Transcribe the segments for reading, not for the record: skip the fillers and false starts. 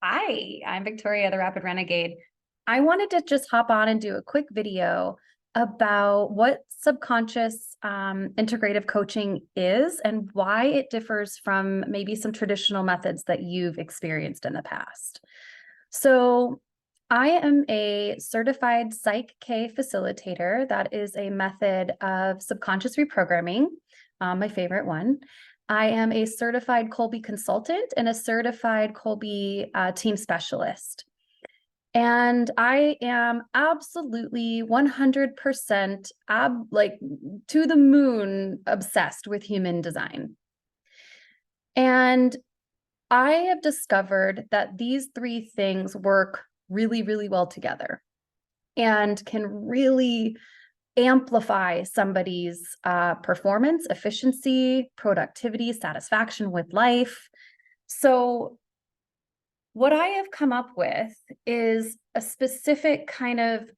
Hi, I'm Victoria, the Rapid Renegade. I wanted to just hop on and do a quick video about what subconscious integrative coaching is and why it differs from maybe some traditional methods that you've experienced in the past. So I am a certified PSYCH-K Facilitator. That is a method of subconscious reprogramming, my favorite one. I am a certified Kolbe Consultant and a certified Kolbe Team Specialist. And I am absolutely 100% like to the moon obsessed with human design. And I have discovered that these three things work really, really well together and can really amplify somebody's performance, efficiency, productivity, satisfaction with life. So what I have come up with is a specific kind of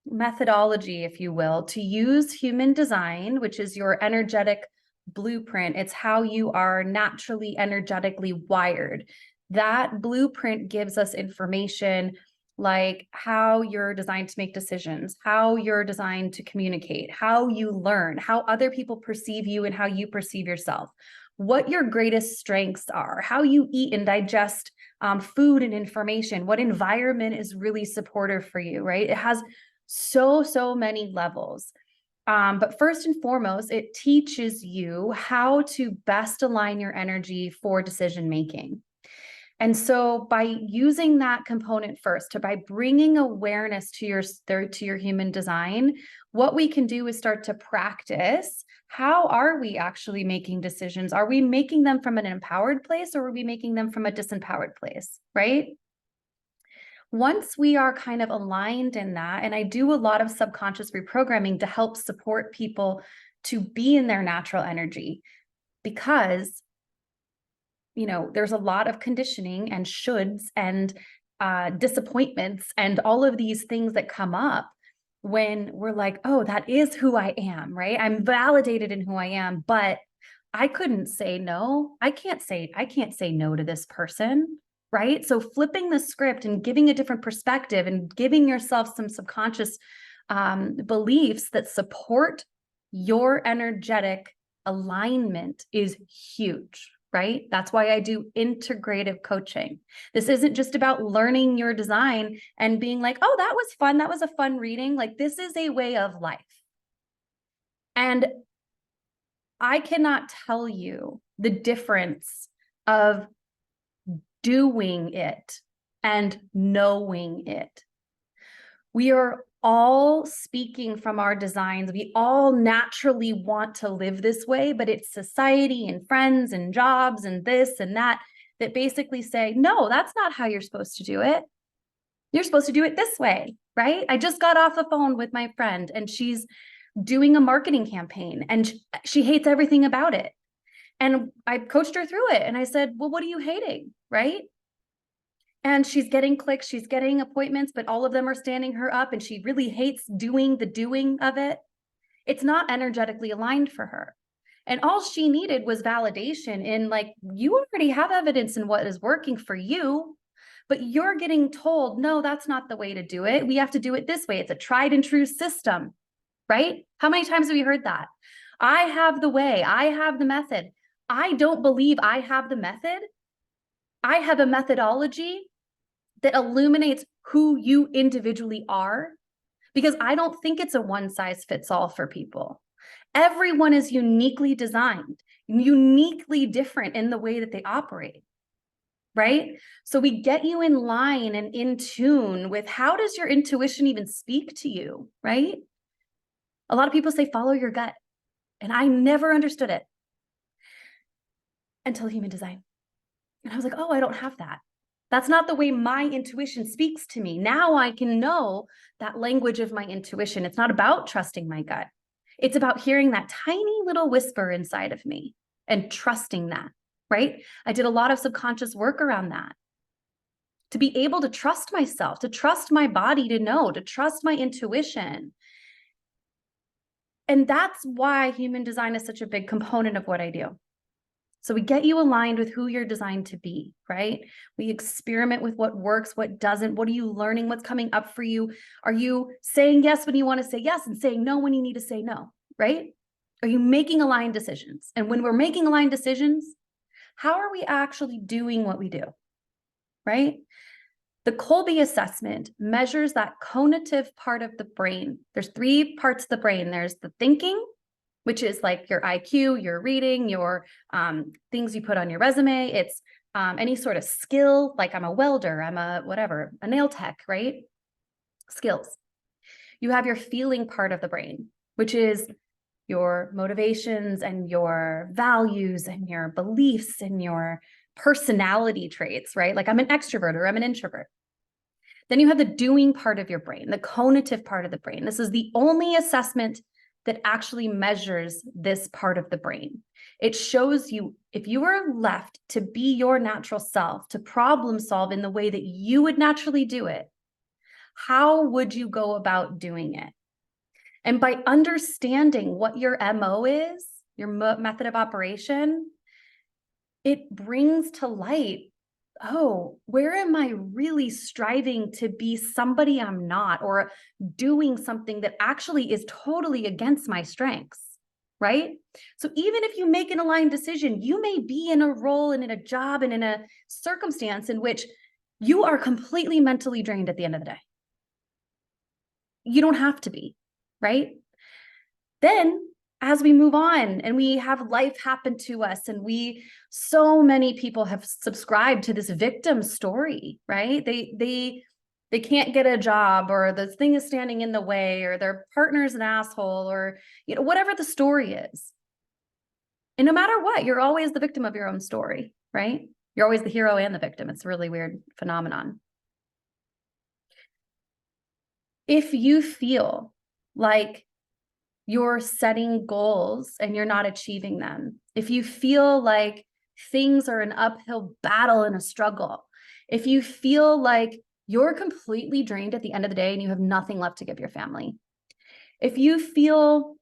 methodology, if you will, to use human design, which is your energetic blueprint. It's how you are naturally energetically wired. That blueprint gives us information like how you're designed to make decisions, how you're designed to communicate, how you learn, how other people perceive you and how you perceive yourself, what your greatest strengths are, how you eat and digest food and information, what environment is really supportive for you, right? It has so many levels. But first and foremost, it teaches you how to best align your energy for decision making. And so by using that component first, by bringing awareness to your human design, what we can do is start to practice. How are we actually making decisions? Are we making them from an empowered place or are we making them from a disempowered place, right? Once we are kind of aligned in that, and I do a lot of subconscious reprogramming to help support people to be in their natural energy, because there's a lot of conditioning and shoulds and disappointments and all of these things that come up when we're like, oh, that is who I am, right? I'm validated in who I am, but I couldn't say no. I can't say no to this person, right? So flipping the script and giving a different perspective and giving yourself some subconscious beliefs that support your energetic alignment is huge. Right? That's why I do integrative coaching. This isn't just about learning your design and being like, oh, that was fun. That was a fun reading. Like, this is a way of life. And I cannot tell you the difference of doing it and knowing it. We are all speaking from our designs. We all naturally want to live this way, but it's society and friends and jobs and this and that basically say, no, that's not how you're supposed to do it. You're supposed to do it this way, right? I just got off the phone with my friend and she's doing a marketing campaign and she hates everything about it. And I coached her through it. And I said, well, what are you hating, right? And she's getting clicks, she's getting appointments, but all of them are standing her up and she really hates doing the doing of it. It's not energetically aligned for her. And all she needed was validation in like, you already have evidence in what is working for you, but you're getting told, no, that's not the way to do it. We have to do it this way. It's a tried and true system, right? How many times have we heard that? I have the way, I have the method. I don't believe I have the method. I have a methodology that illuminates who you individually are, because I don't think it's a one size fits all for people. Everyone is uniquely designed, uniquely different in the way that they operate, right? So we get you in line and in tune with how does your intuition even speak to you, right? A lot of people say, follow your gut. And I never understood it until human design. And I was like, oh, I don't have that. That's not the way my intuition speaks to me. Now I can know that language of my intuition. It's not about trusting my gut. It's about hearing that tiny little whisper inside of me and trusting that, right? I did a lot of subconscious work around that to be able to trust myself, to trust my body, to know, to trust my intuition. And that's why human design is such a big component of what I do. So we get you aligned with who you're designed to be, right? We experiment with what works, what doesn't. What are you learning? What's coming up for you? Are you saying yes when you want to say yes and saying no when you need to say no, right? Are you making aligned decisions? And when we're making aligned decisions, how are we actually doing what we do, right? The Kolbe assessment measures that cognitive part of the brain. There's 3 parts of the brain. There's the thinking, which is like your IQ, your reading, your things you put on your resume. It's any sort of skill, like I'm a welder, I'm a whatever, a nail tech, right? Skills. You have your feeling part of the brain, which is your motivations and your values and your beliefs and your personality traits, right? Like I'm an extrovert or I'm an introvert. Then you have the doing part of your brain, the cognitive part of the brain. This is the only assessment that actually measures this part of the brain. It shows you if you were left to be your natural self, to problem solve in the way that you would naturally do it, how would you go about doing it? And by understanding what your MO is, your method of operation, it brings to light, oh, where am I really striving to be somebody I'm not, or doing something that actually is totally against my strengths, right? So even if you make an aligned decision, you may be in a role and in a job and in a circumstance in which you are completely mentally drained at the end of the day. You don't have to be, right? Then as we move on and we have life happen to us and so many people have subscribed to this victim story, right? They can't get a job, or the thing is standing in the way, or their partner's an asshole, or whatever the story is. And no matter what, you're always the victim of your own story, right? You're always the hero and the victim. It's a really weird phenomenon. If you feel like you're setting goals and you're not achieving them, if you feel like things are an uphill battle and a struggle, if you feel like you're completely drained at the end of the day and you have nothing left to give your family, if you feel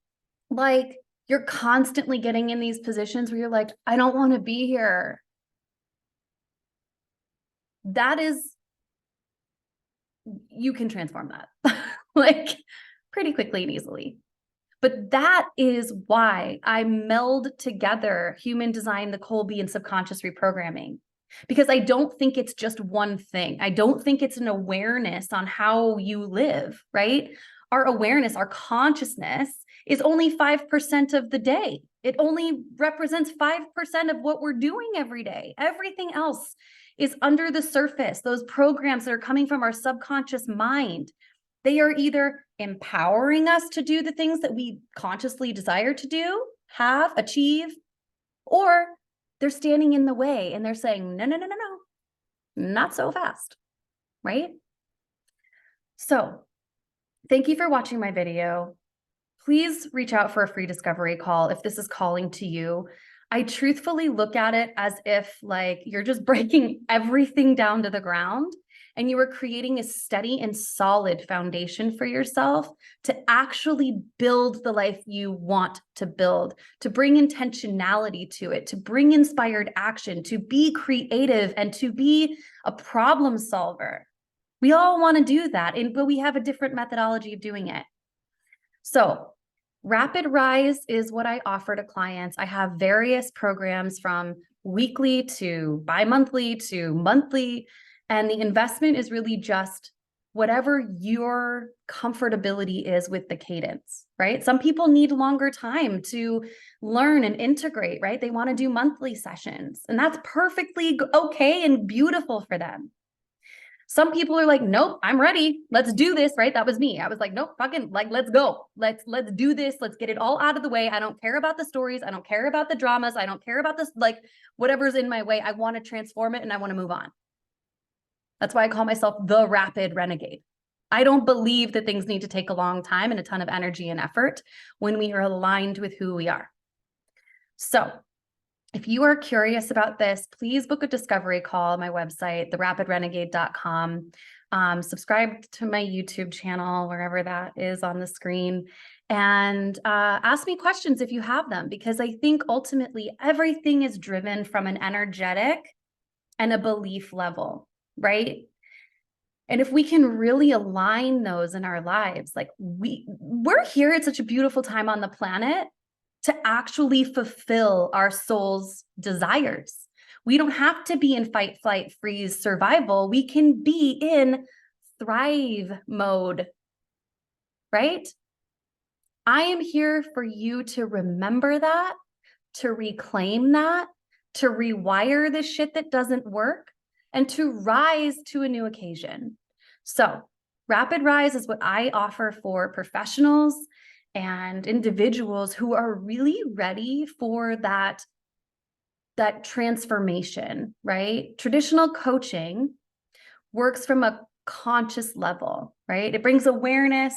like you're constantly getting in these positions where you're like, I don't want to be here, that is, you can transform that like pretty quickly and easily. But that is why I meld together human design, the Kolbe, and subconscious reprogramming, because I don't think it's just one thing. I don't think it's an awareness on how you live, right? Our awareness, our consciousness is only 5% of the day. It only represents 5% of what we're doing every day. Everything else is under the surface. Those programs that are coming from our subconscious mind, they are either empowering us to do the things that we consciously desire to do, have, achieve, or they're standing in the way and they're saying, no, no, no, no, no, not so fast, right? So thank you for watching my video. Please reach out for a free discovery call if this is calling to you. I truthfully look at it as if like you're just breaking everything down to the ground and you are creating a steady and solid foundation for yourself to actually build the life you want to build, to bring intentionality to it, to bring inspired action, to be creative, and to be a problem solver. We all want to do that, but we have a different methodology of doing it. So Rapid Rise is what I offer to clients. I have various programs from weekly to bi-monthly to monthly, and the investment is really just whatever your comfortability is with the cadence, right? Some people need longer time to learn and integrate, right? They want to do monthly sessions, and that's perfectly okay and beautiful for them. Some people are like, nope, I'm ready. Let's do this, right? That was me. I was like, nope, fucking like, let's go. Let's do this. Let's get it all out of the way. I don't care about the stories. I don't care about the dramas. I don't care about this, like whatever's in my way. I want to transform it and I want to move on. That's why I call myself the Rapid Renegade. I don't believe that things need to take a long time and a ton of energy and effort when we are aligned with who we are. So if you are curious about this, please book a discovery call, my website, therapidrenegade.com. Subscribe to my YouTube channel, wherever that is on the screen. And ask me questions if you have them, because I think ultimately everything is driven from an energetic and a belief level, right? And if we can really align those in our lives, like we're here at such a beautiful time on the planet to actually fulfill our soul's desires. We don't have to be in fight, flight, freeze, survival. We can be in thrive mode, right? I am here for you to remember that, to reclaim that, to rewire the shit that doesn't work, and to rise to a new occasion. So Rapid Rise is what I offer for professionals and individuals who are really ready for that transformation, right? Traditional coaching works from a conscious level, right? It brings awareness.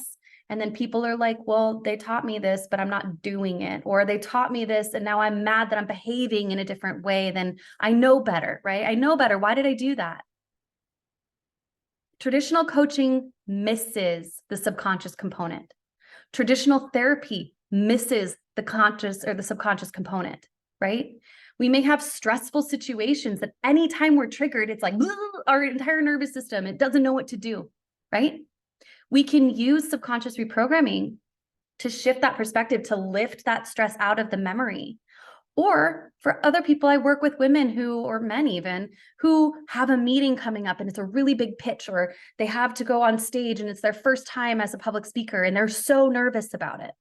And then people are like, well, they taught me this, but I'm not doing it. Or they taught me this, and now I'm mad that I'm behaving in a different way than I know better, right? I know better. Why did I do that? Traditional coaching misses the subconscious component. Traditional therapy misses the conscious or the subconscious component, right? We may have stressful situations that anytime we're triggered, it's like our entire nervous system, it doesn't know what to do, right? We can use subconscious reprogramming to shift that perspective, to lift that stress out of the memory. Or for other people, I work with women who, or men even, who have a meeting coming up and it's a really big pitch, or they have to go on stage and it's their first time as a public speaker and they're so nervous about it.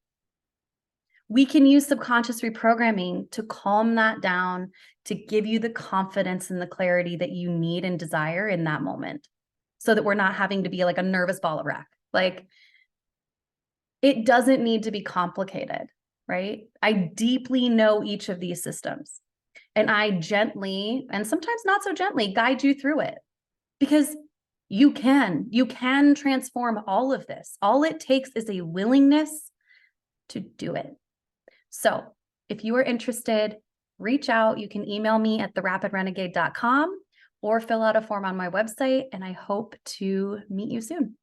We can use subconscious reprogramming to calm that down, to give you the confidence and the clarity that you need and desire in that moment, so that we're not having to be like a nervous ball of wreck. Like, it doesn't need to be complicated, right? I deeply know each of these systems, and I gently, and sometimes not so gently, guide you through it, because you can transform all of this. All it takes is a willingness to do it. So if you are interested, reach out. You can email me at therapidrenegade.com or fill out a form on my website, and I hope to meet you soon.